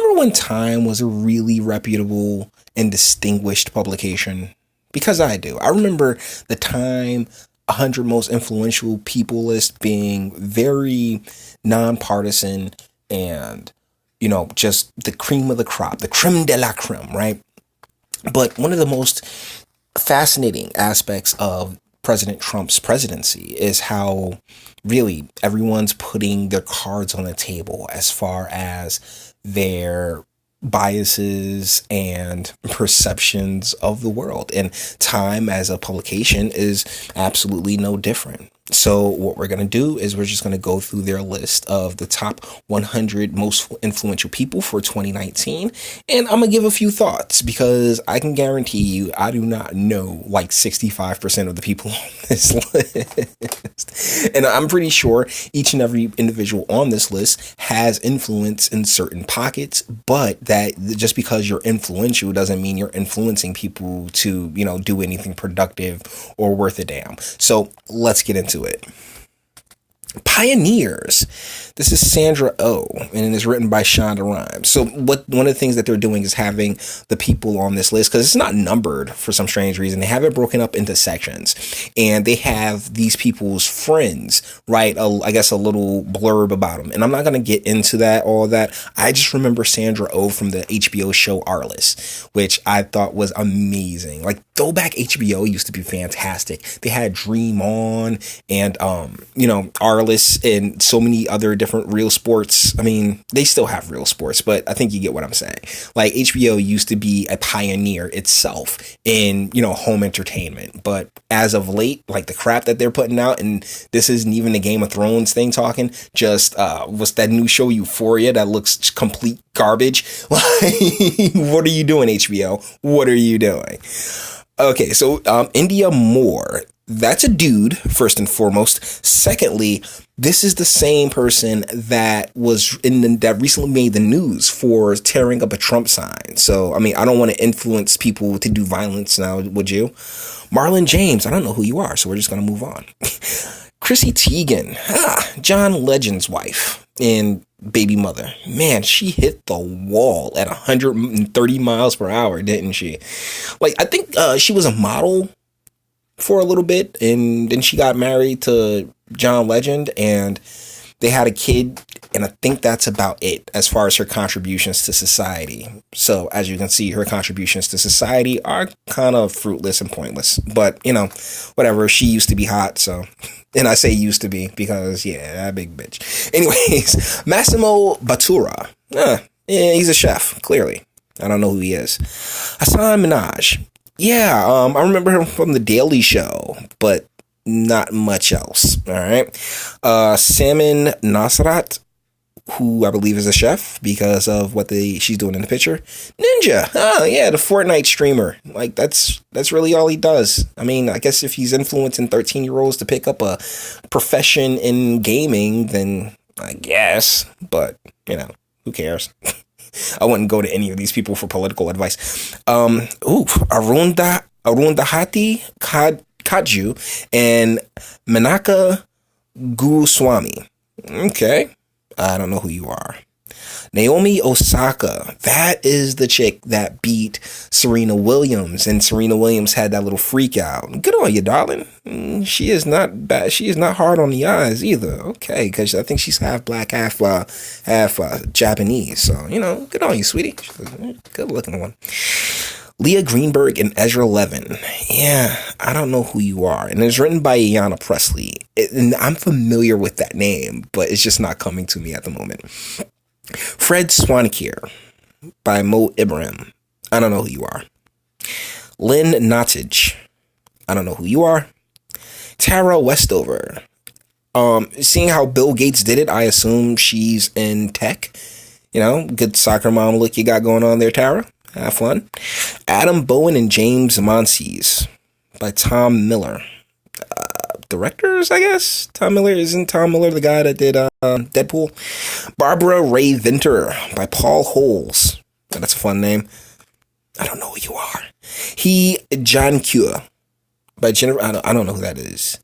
remember when Time was a really reputable and distinguished publication? Because I do. I remember the Time 100 most influential people list being very nonpartisan and, just the cream of the crop, the creme de la creme, right? But one of the most fascinating aspects of President Trump's presidency is how really everyone's putting their cards on the table as far as their biases and perceptions of the world. And Time as a publication is absolutely no different. So what we're going to do is we're just going to go through their list of the top 100 most influential people for 2019. And I'm going to give a few thoughts because I can guarantee you I do not know like 65% of the people on this list. And I'm pretty sure each and every individual on this list has influence in certain pockets, but that just because you're influential doesn't mean you're influencing people to, do anything productive or worth a damn. So let's get into it. Pioneers. This is Sandra O, and it is written by Shonda Rhimes. So one of the things that they're doing is having the people on this list, because it's not numbered for some strange reason. They have it broken up into sections, and they have these people's friends write, I guess, a little blurb about them. And I'm not going to get into all of that. I just remember Sandra O from the HBO show Arliss, which I thought was amazing. Like, throwback HBO used to be fantastic. They had Dream On and, Arliss and so many other different Real Sports. I mean, they still have Real Sports, but I think you get what I'm saying. Like, HBO used to be a pioneer itself in, home entertainment. But as of late, like the crap that they're putting out, and this isn't even the Game of Thrones thing talking, just what's that new show Euphoria that looks complete garbage? Like, what are you doing, HBO? What are you doing? Okay, so India Moore. That's a dude, first and foremost. Secondly, this is the same person that was that recently made the news for tearing up a Trump sign. So, I mean, I don't want to influence people to do violence now, would you? Marlon James, I don't know who you are, so we're just going to move on. Chrissy Teigen, John Legend's wife and baby mother. Man, she hit the wall at 130 miles per hour, didn't she? Like, I think she was a model for a little bit, and then she got married to John Legend, and they had a kid, and I think that's about it as far as her contributions to society. So, as you can see, her contributions to society are kind of fruitless and pointless. But, whatever, she used to be hot, so... And I say used to be because, yeah, that big bitch. Anyways, Massimo Bottura. Yeah, he's a chef, clearly. I don't know who he is. Hassan Minaj. Yeah, I remember him from The Daily Show, but not much else. All right. Salman Nasrat, who I believe is a chef because of what she's doing in the picture. Ninja. Oh, yeah, the Fortnite streamer. Like, that's really all he does. I mean, I guess if he's influencing 13-year-olds to pick up a profession in gaming, then I guess. But, who cares? I wouldn't go to any of these people for political advice. Arundhati Kaju and Menaka Guruswamy. Okay. I don't know who you are. Naomi Osaka. That is the chick that beat Serena Williams, and Serena Williams had that little freak out. Good on you, darling. She is not bad. She is not hard on the eyes either. Okay, because I think she's half black, half Japanese. So, good on you, sweetie. Good looking one. Leah Greenberg and Ezra Levin. Yeah, I don't know who you are. And it's written by Ayanna Presley. And I'm familiar with that name, but it's just not coming to me at the moment. Fred Swanakir by Mo Ibrahim. I don't know who you are. Lynn Nottage. I don't know who you are. Tara Westover. Seeing how Bill Gates did it, I assume she's in tech. Good soccer mom look you got going on there, Tara. Have fun. Adam Bowen and James Monsees by Tom Miller. Directors, I guess. Isn't Tom Miller the guy that did Deadpool? Barbara Ray Vinter by Paul Holes. That's a fun name. I don't know who you are. John Cure by Jennifer. I don't know who that is.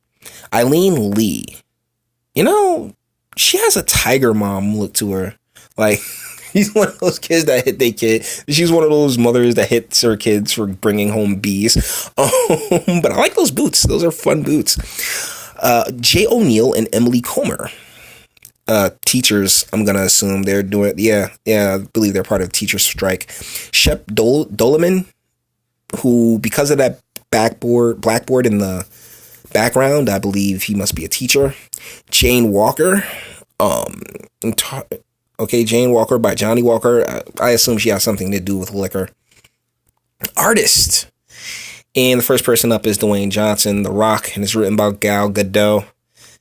Eileen Lee. She has a tiger mom look to her. Like, She's one of those kids that hit their kid. She's one of those mothers that hits her kids for bringing home bees. But I like those boots. Those are fun boots. Jay O'Neill and Emily Comer. Teachers, I'm going to assume they're doing, I believe they're part of teacher strike. Shep Doleman, who, because of that blackboard in the background, I believe he must be a teacher. Jane Walker, Jane Walker by Johnny Walker. I assume she has something to do with liquor. Artist. And the first person up is Dwayne Johnson, The Rock, and it's written by Gal Gadot.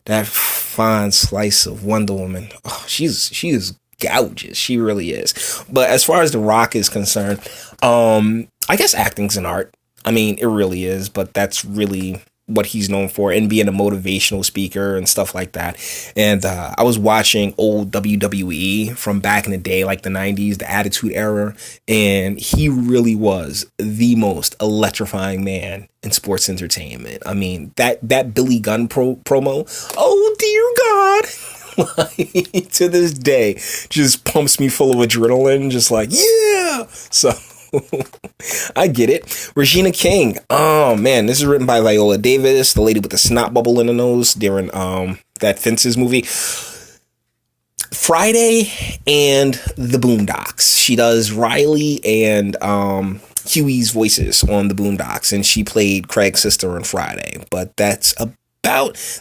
That fine slice of Wonder Woman. Oh, she is gorgeous. She really is. But as far as The Rock is concerned, I guess acting's an art. I mean, it really is, but that's really what he's known for, and being a motivational speaker and stuff like that. And I was watching old WWE from back in the day, like the 90s, the Attitude Era, and he really was the most electrifying man in sports entertainment. I mean, that Billy Gunn promo, oh dear God, like, to this day, just pumps me full of adrenaline, just like, yeah. So I get it. Regina King. Oh man, this is written by Viola Davis, the lady with the snot bubble in the nose during that Fences movie. Friday and the Boondocks. She does Riley and Huey's voices on the Boondocks, and she played Craig's sister on Friday. But this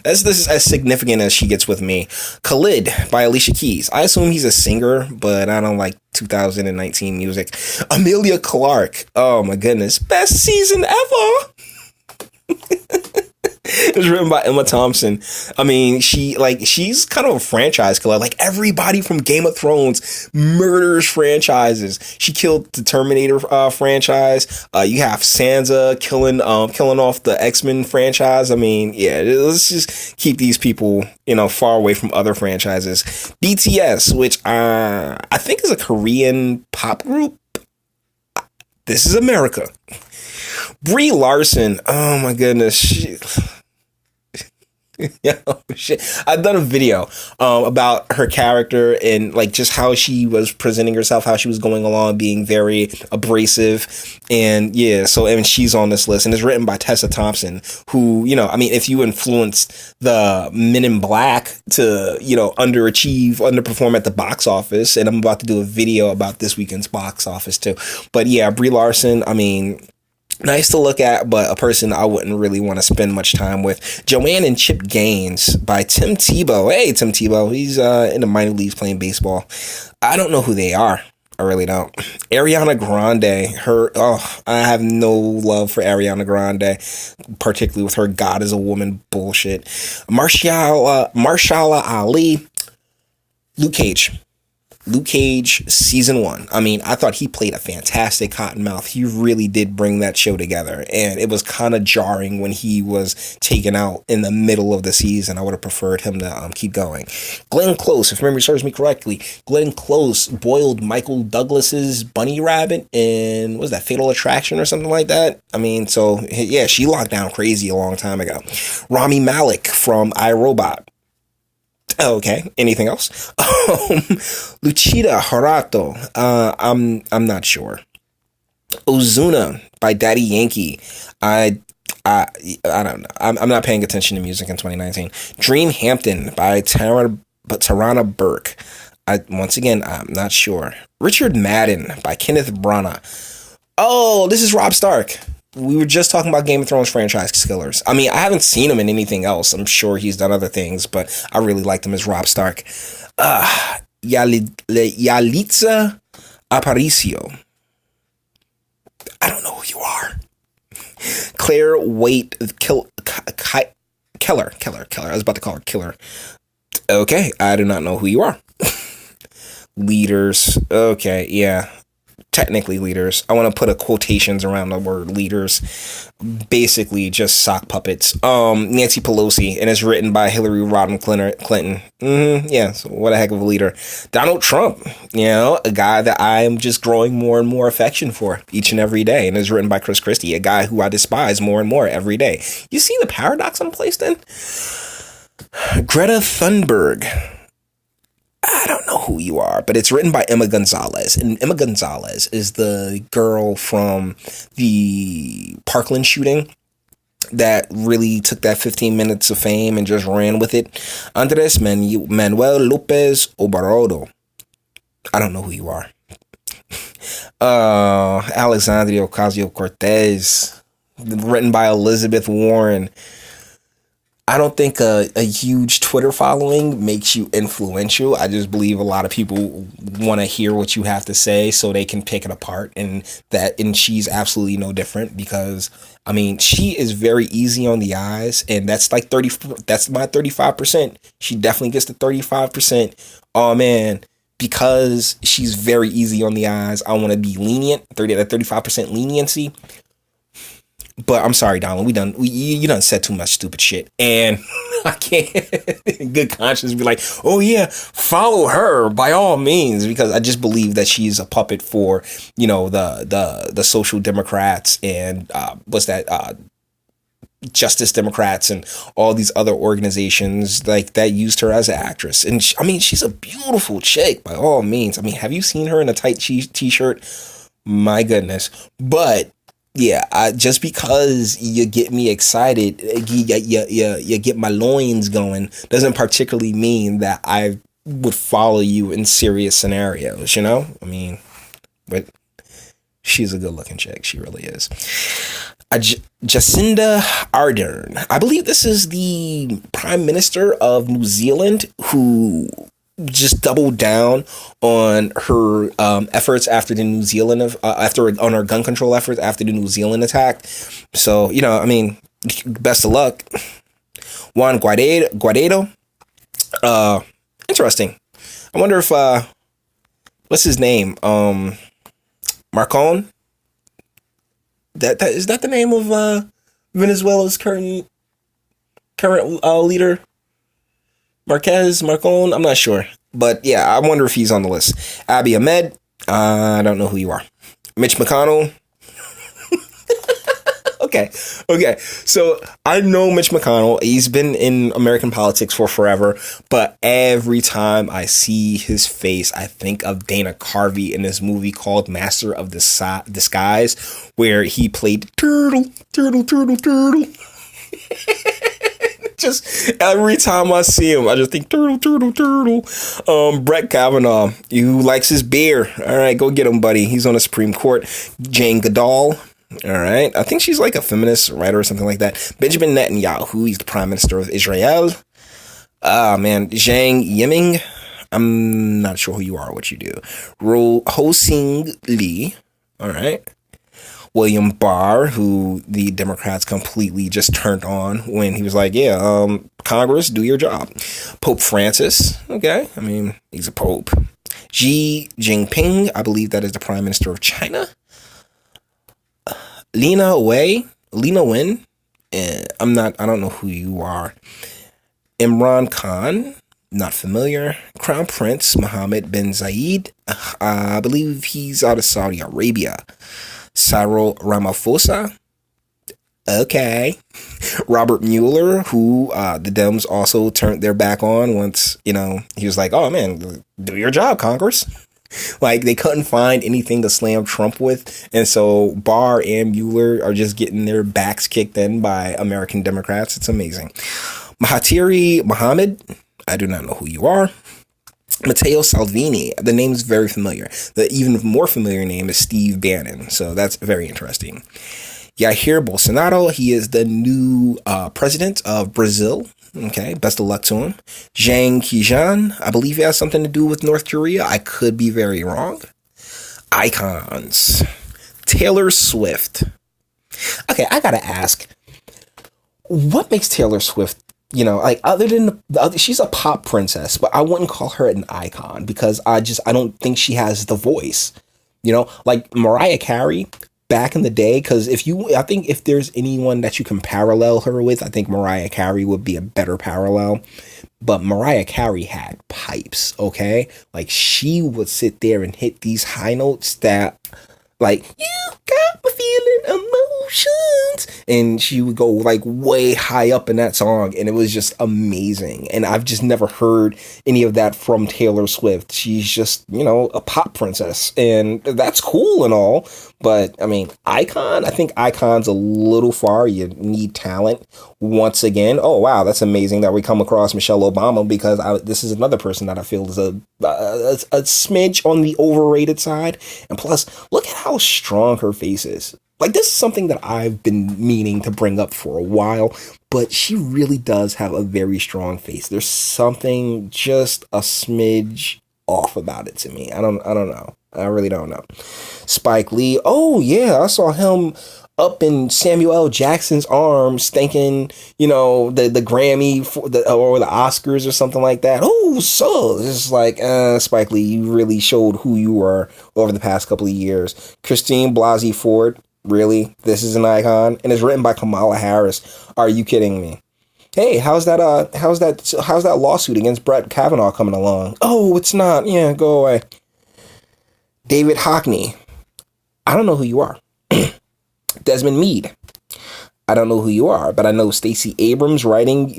is as significant as she gets with me. Khalid by Alicia Keys. I assume he's a singer, but I don't like 2019 music. Amelia Clark. Oh my goodness. Best season ever. It was written by Emma Thompson. I mean, she's kind of a franchise killer. Like, everybody from Game of Thrones murders franchises. She killed the Terminator franchise. You have Sansa killing off the X-Men franchise. I mean, yeah, let's just keep these people, far away from other franchises. BTS, which I think is a Korean pop group. This is America. Brie Larson. Oh my goodness. Shit. I've done a video about her character and like just how she was presenting herself, how she was going along, being very abrasive, and she's on this list, and it's written by Tessa Thompson, who, if you influenced the Men in Black to underperform at the box office, and I'm about to do a video about this weekend's box office too, but yeah, Brie Larson, I mean, nice to look at, but a person I wouldn't really want to spend much time with. Joanne and Chip Gaines by Tim Tebow. Hey, Tim Tebow. He's in the minor leagues playing baseball. I don't know who they are. I really don't. Ariana Grande. I have no love for Ariana Grande, particularly with her God is a woman bullshit. Marshala Ali. Luke Cage season 1. I mean, I thought he played a fantastic Cottonmouth. He really did bring that show together, and it was kind of jarring when he was taken out in the middle of the season. I would have preferred him to keep going. Glenn Close, if memory serves me correctly, Glenn Close boiled Michael Douglas's bunny rabbit in, what was that, Fatal Attraction or something like that? I mean, so yeah, she locked down crazy a long time ago. Rami Malek from iRobot. Okay. Anything else? Lucida Harato. I'm not sure. Ozuna by Daddy Yankee. I don't know. I'm not paying attention to music in 2019. Dream Hampton by Tarana Burke. Once again, I'm not sure. Richard Madden by Kenneth Branagh. Oh, this is Rob Stark. We were just talking about Game of Thrones franchise killers. I mean, I haven't seen him in anything else. I'm sure he's done other things, but I really liked him as Rob Stark. Yalitza Aparicio. I don't know who you are. Claire Waite Keller. I was about to call her Killer. Okay, I do not know who you are. Leaders. Okay, yeah. Technically leaders. I want to put a quotations around the word leaders. Basically just sock puppets. Nancy Pelosi, and it's written by Hillary Rodham Clinton. Yeah, so what a heck of a leader. Donald Trump, a guy that I am just growing more and more affection for each and every day, and it's written by Chris Christie, a guy who I despise more and more every day. You see the paradox I'm placed in? Greta Thunberg. I don't know who you are, but it's written by Emma Gonzalez. And Emma Gonzalez is the girl from the Parkland shooting that really took that 15 minutes of fame and just ran with it. Andres Manuel Lopez Obrador. I don't know who you are. Alexandria Ocasio-Cortez, written by Elizabeth Warren. I don't think a huge Twitter following makes you influential. I just believe a lot of people want to hear what you have to say so they can pick it apart. And she's absolutely no different, because I mean, she is very easy on the eyes, and that's like 30. That's my 35%. She definitely gets the 35%. Oh man, because she's very easy on the eyes, I want to be lenient. 35% leniency. But I'm sorry, Donald. You done said too much stupid shit, and I can't, in good conscience, be like, oh yeah, follow her by all means, because I just believe that she's a puppet for, you know, the social democrats and Justice Democrats and all these other organizations like that used her as an actress. And I mean, she's a beautiful chick by all means. I mean, have you seen her in a tight t-shirt? My goodness, but. Yeah, just because you get me excited, you get my loins going, doesn't particularly mean that I would follow you in serious scenarios, you know? I mean, but she's a good-looking chick. She really is. Jacinda Ardern. I believe this is the Prime Minister of New Zealand, who just doubled down on her efforts after the New Zealand on her gun control efforts after the New Zealand attack. So, you know, I mean, best of luck. Juan Guaido. Interesting. I wonder if what's his name? Marcon. That is that the name of Venezuela's current leader? Marcon, I'm not sure. But yeah, I wonder if he's on the list. Abiy Ahmed, I don't know who you are. Mitch McConnell. Okay. So I know Mitch McConnell. He's been in American politics for forever. But every time I see his face, I think of Dana Carvey in this movie called Master of Disguise, where he played Turtle. Just every time I see him, I just think turtle. Brett Kavanaugh, who likes his beer. All right, go get him, buddy. He's on the Supreme Court. Jane Goodall. All right, I think she's like a feminist writer or something like that. Benjamin Netanyahu, he's the Prime Minister of Israel. Man, Zhang Yiming. I'm not sure who you are or what you do. Ho Sing Lee. All right. William Barr, who the Democrats completely just turned on when he was like, yeah, Congress, do your job. Pope Francis, okay, I mean, he's a pope. Xi Jinping, I believe that is the Prime Minister of China. Lena Wen, I don't know who you are. Imran Khan, not familiar. Crown Prince Mohammed bin Zayed, I believe he's out of Saudi Arabia. Cyril Ramaphosa, okay. Robert Mueller, who the Dems also turned their back on once, you know, he was like, oh man, do your job, Congress. Like, they couldn't find anything to slam Trump with, and so Barr and Mueller are just getting their backs kicked in by American Democrats. It's amazing. Mahathir Mohamad, I do not know who you are. Matteo Salvini, the name is very familiar. The even more familiar name is Steve Bannon, so that's very interesting. Jair Bolsonaro, he is the new president of Brazil. Okay, best of luck to him. Zhang Kejian, I believe he has something to do with North Korea. I could be very wrong. Icons. Taylor Swift. Okay, I gotta ask, what makes Taylor Swift, you know, like, other than she's a pop princess, but I wouldn't call her an icon because I don't think she has the voice, you know, like Mariah Carey back in the day. Because I think if there's anyone that you can parallel her with, I think Mariah Carey would be a better parallel. But Mariah Carey had pipes, okay? Like, she would sit there and hit these high notes that, Like, you got me feeling emotions. And she would go like way high up in that song. And it was just amazing. And I've just never heard any of that from Taylor Swift. She's just, a pop princess. And that's cool and all. But I mean, Icon, I think Icon's a little far. You need talent once again. Oh, wow. That's amazing that we come across Michelle Obama, because this is another person that I feel is a smidge on the overrated side. And plus, look at how strong her face is. Like, this is something that I've been meaning to bring up for a while, but she really does have a very strong face. There's something just a smidge off about it to me. I don't know. I really don't know. Spike Lee. Oh yeah, I saw him up in Samuel L. Jackson's arms, thanking, the Grammy or the Oscars or something like that. Oh, so it's like, Spike Lee, you really showed who you were over the past couple of years. Christine Blasey Ford, really? This is an icon, and it's written by Kamala Harris. Are you kidding me? Hey, how's that lawsuit against Brett Kavanaugh coming along? Oh, it's not. Yeah, go away. David Hockney. I don't know who you are. Desmond Meade. I don't know who you are, but I know Stacey Abrams writing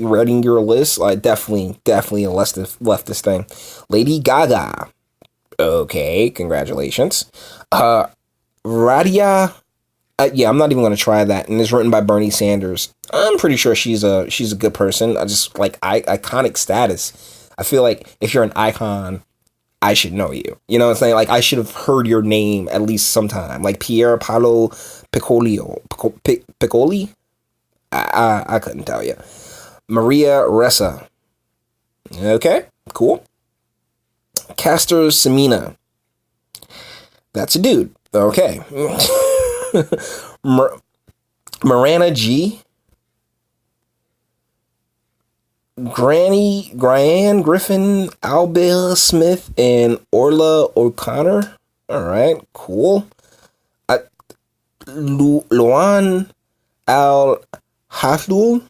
your list. Definitely a leftist thing. Lady Gaga. Okay, congratulations. Radia. Yeah, I'm not even going to try that. And it's written by Bernie Sanders. I'm pretty sure she's a good person. I just like iconic status. I feel like if you're an icon, I should know you. You know what I'm saying? Like, I should have heard your name at least sometime. Like Pier Paolo Piccoli? I couldn't tell you. Maria Ressa. Okay, cool. Castor Semenya. That's a dude. Okay. Miranda G. Gran Griffin, Albert Smith, and Orla O'Connor. All right, cool. Luan Al Hathloul.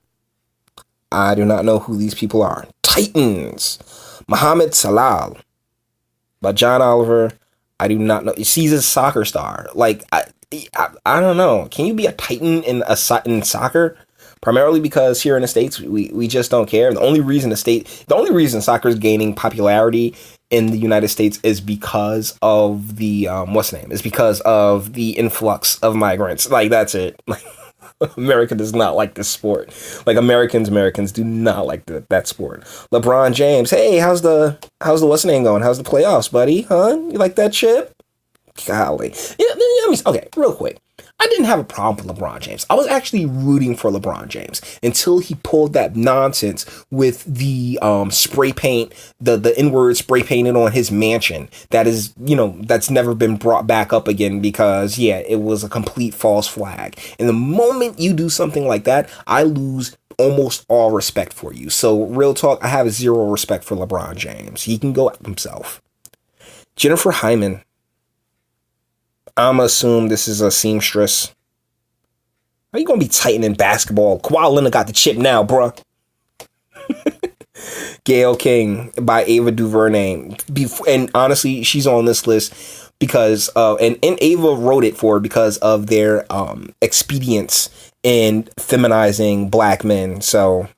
I do not know who these people are. Titans. Mohamed Salah. By John Oliver. I do not know. She's a soccer star. Like, I don't know. Can you be a Titan in soccer? Primarily because here in the States, we just don't care. The only reason soccer is gaining popularity in the United States is because of the Is because of the influx of migrants. Like, that's it. America does not like this sport. Like, Americans do not like that sport. LeBron James. Hey, how's the what's name going? How's the playoffs, buddy? Huh? You like that chip? Golly. Yeah, okay, real quick. I didn't have a problem with LeBron James. I was actually rooting for LeBron James until he pulled that nonsense with the spray paint, the N-word spray painted on his mansion. That is, that's never been brought back up again because, yeah, it was a complete false flag. And the moment you do something like that, I lose almost all respect for you. So, real talk, I have zero respect for LeBron James. He can go at himself. Jennifer Hyman. I'm going to assume this is a seamstress. How you going to be Titan in basketball? Kawhi Leonard got the chip now, bruh. Gayle King by Ava DuVernay. And honestly, she's on this list because and Ava wrote it for because of their expedience in feminizing black men. So,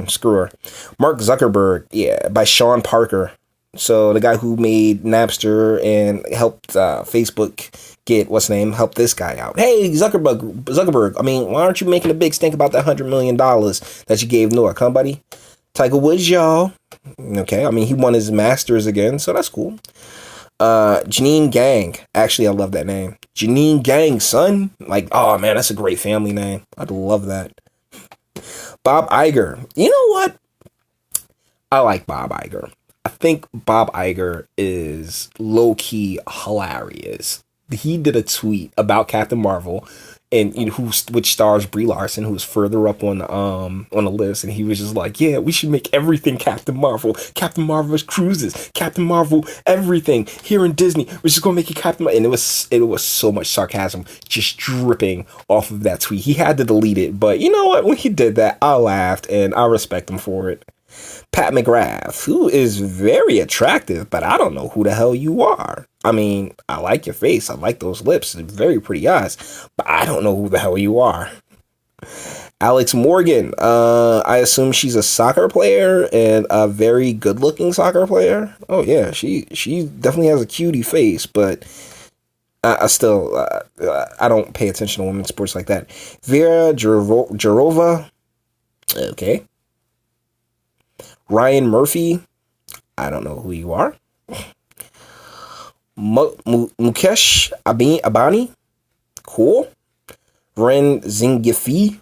screw her. Mark Zuckerberg, yeah, by Sean Parker. So the guy who made Napster and helped Facebook get help this guy out. Hey, Zuckerberg. I mean, why aren't you making a big stink about that $100 million that you gave Newark, huh, buddy? Tiger Woods, y'all. Okay, I mean, he won his Masters again, so that's cool. Janine Gang. Actually, I love that name. Janine Gang, son. Like, oh man, that's a great family name. I'd love that. Bob Iger. You know what? I like Bob Iger. I think Bob Iger is low-key hilarious. He did a tweet about Captain Marvel, and which stars Brie Larson, who's further up on the list, and he was just like, "Yeah, we should make everything Captain Marvel. Captain Marvel's cruises, Captain Marvel, everything here in Disney. We're just gonna make it Captain." And it was so much sarcasm just dripping off of that tweet. He had to delete it, but you know what? When he did that, I laughed, and I respect him for it. Pat McGrath, who is very attractive, but I don't know who the hell you are. I mean, I like your face. I like those lips. Very pretty eyes. But I don't know who the hell you are. Alex Morgan. I assume she's a soccer player and a very good looking soccer player. Oh yeah, she definitely has a cutie face, but I still I don't pay attention to women's sports like that. Vera Jarova. Okay. Ryan Murphy. I don't know who you are. Mukesh Abani. Cool. Ren Zingifi.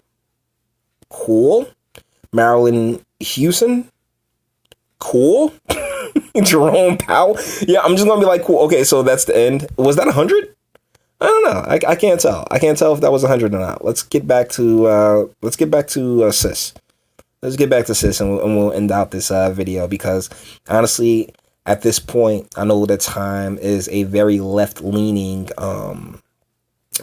Cool. Marilyn Hewson. Cool. Jerome Powell. Yeah, I'm just gonna be like, cool. Okay, so that's the end. Was that 100? I don't know. I can't tell. I can't tell if that was 100 or not. Let's get back to sis. Let's get back to sis, and we'll end out this video, because honestly, at this point, I know that Time is a very left-leaning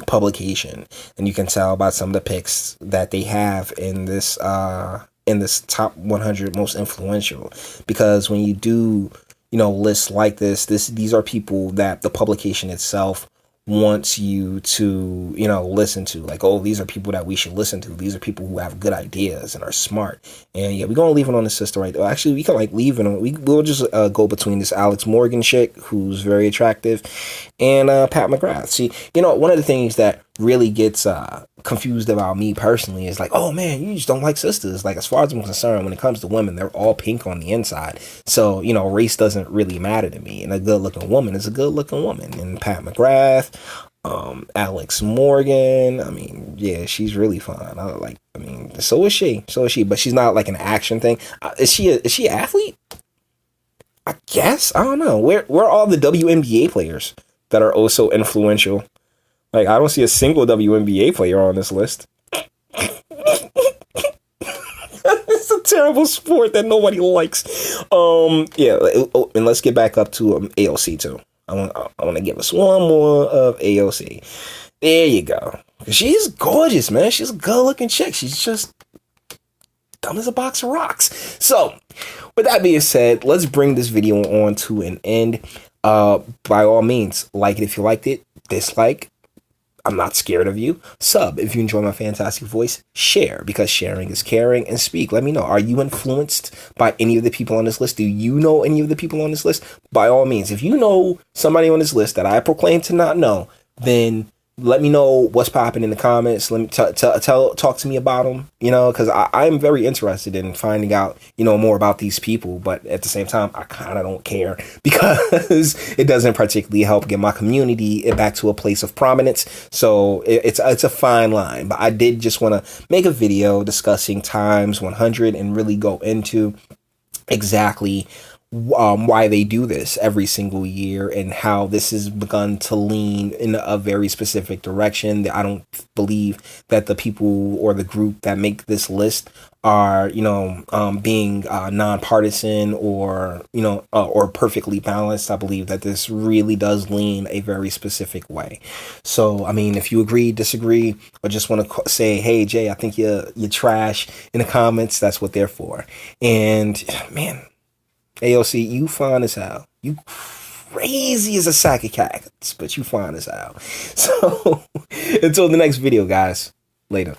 publication, and you can tell by some of the picks that they have in this top 100 most influential. Because when you do, lists like this, these are people that the publication itself wants you to, listen to. Like, oh, these are people that we should listen to. These are people who have good ideas and are smart. And yeah, we're gonna leave it on the sister right there. Actually, we can leave it on. We'll just go between this Alex Morgan chick, who's very attractive, and Pat McGrath. See, one of the things that really gets confused about me personally is like, oh man, you just don't like sisters. Like, as far as I'm concerned, when it comes to women, they're all pink on the inside. So, race doesn't really matter to me. And a good looking woman is a good looking woman. And Pat McGrath, Alex Morgan, I mean, yeah, she's really fine. So is she, but she's not like an action thing. Is she an athlete? I guess. I don't know. Where are all the WNBA players that are also influential? Like, I don't see a single WNBA player on this list. It's a terrible sport that nobody likes. Yeah, and let's get back up to AOC too. I want to give us one more of AOC. There you go. She's gorgeous, man. She's a good-looking chick. She's just dumb as a box of rocks. So, with that being said, let's bring this video on to an end. By all means, like it if you liked it. Dislike. I'm not scared of you. Sub if you enjoy my fantastic voice. Share, because sharing is caring. And speak. Let me know. Are you influenced by any of the people on this list? Do you know any of the people on this list? By all means, if you know somebody on this list that I proclaim to not know, then let me know what's popping in the comments. Let me talk to me about them, because I'm very interested in finding out, more about these people. But at the same time, I kind of don't care, because it doesn't particularly help get my community back to a place of prominence. So it's a fine line. But I did just want to make a video discussing Times 100 and really go into exactly why they do this every single year, and how this has begun to lean in a very specific direction. I don't believe that the people or the group that make this list are, being nonpartisan or, or perfectly balanced. I believe that this really does lean a very specific way. So, I mean, if you agree, disagree, or just want to say, hey, Jay, I think you're trash, in the comments, that's what they're for. And man, AOC, you fine as hell. You crazy as a sack of cats, but you fine as hell. So, until the next video, guys. Later.